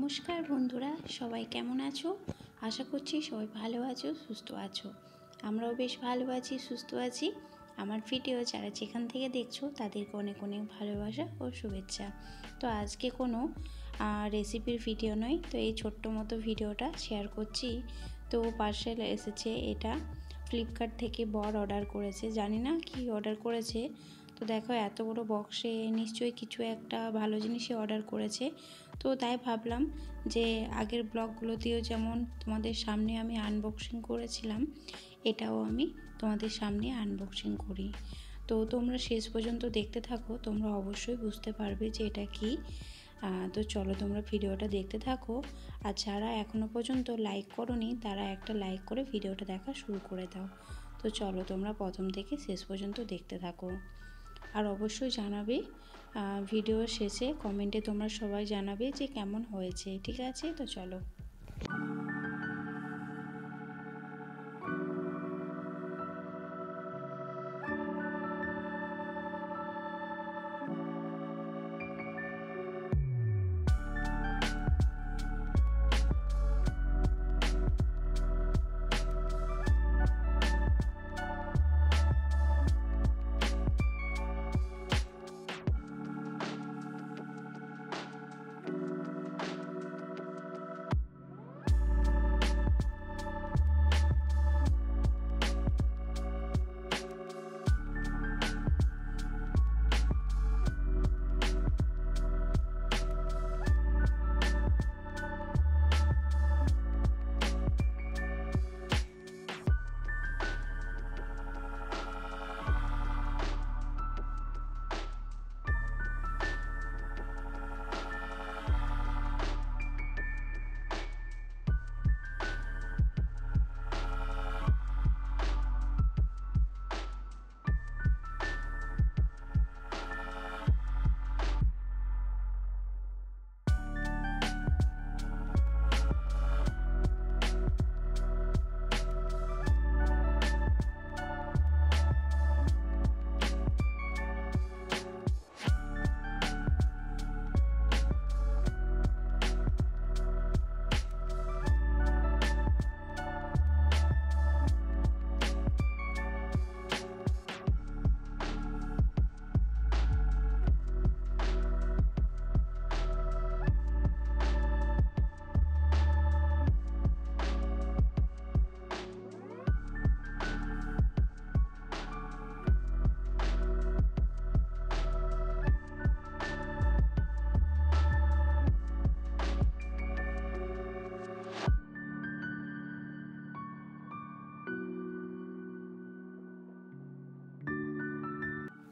নমস্কার বন্ধুরা, সবাই কেমন আছো? আশা করছি সবাই ভালো আছো, সুস্থ আছো। আমরাও বেশ ভালো আছি, সুস্থ আছি। আমার ভিডিও যারা যেখান থেকে দেখছো তাদেরকে অনেক অনেক ভালোবাসা ও শুভেচ্ছা। তো আজকে কোনো রেসিপির ভিডিও নয়, তো এই ছোট্ট মতো ভিডিওটা শেয়ার করছি। তো পার্সেল এসেছে, এটা ফ্লিপকার্ট থেকে বর অর্ডার করেছে, জানি না কি অর্ডার করেছে। তো দেখো এত বড় বক্সে নিশ্চয়ই কিছু একটা ভালো জিনিসই অর্ডার করেছে। তো তাই ভাবলাম যে আগের ব্লগগুলোতেও যেমন তোমাদের সামনে আমি আনবক্সিং করেছিলাম, এটাও আমি তোমাদের সামনে আনবক্সিং করি। তো তোমরা শেষ পর্যন্ত দেখতে থাকো, তোমরা অবশ্যই বুঝতে পারবে যে এটা কি। তো চলো তোমরা ভিডিওটা দেখতে থাকো। আর যারা এখনও পর্যন্ত লাইক করোনি তারা একটা লাইক করে ভিডিওটা দেখা শুরু করে দাও। তো চলো তোমরা প্রথম থেকে শেষ পর্যন্ত দেখতে থাকো। আর অবশ্যই জানাবে ভিডিওর শেষে কমেন্টে, তোমরা সবাই জানাবে যে কেমন হয়েছে। ঠিক আছে, তো চলো।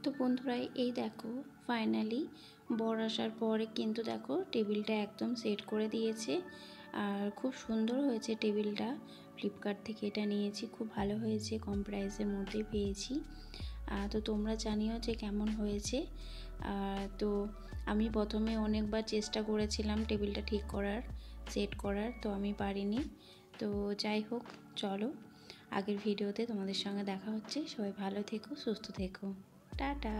তো বন্ধুরা, এই দেখো ফাইনালি বর আসার পরে কিন্তু দেখো টেবিলটা একদম সেট করে দিয়েছে। আর খুব সুন্দর হয়েছে টেবিলটা। ফ্লিপকার্ট থেকে এটা নিয়েছি, খুব ভালো হয়েছে, কম প্রাইসের মধ্যে পেয়েছি। তো তোমরা জানিও যে কেমন হয়েছে। তো আমি প্রথমে অনেকবার চেষ্টা করেছিলাম টেবিলটা ঠিক করার, সেট করার, তো আমি পারিনি। তো যাই হোক, চলো আগের ভিডিওতে তোমাদের সঙ্গে দেখা হচ্ছে। সবাই ভালো থেকো, সুস্থ থেকো। টাটা।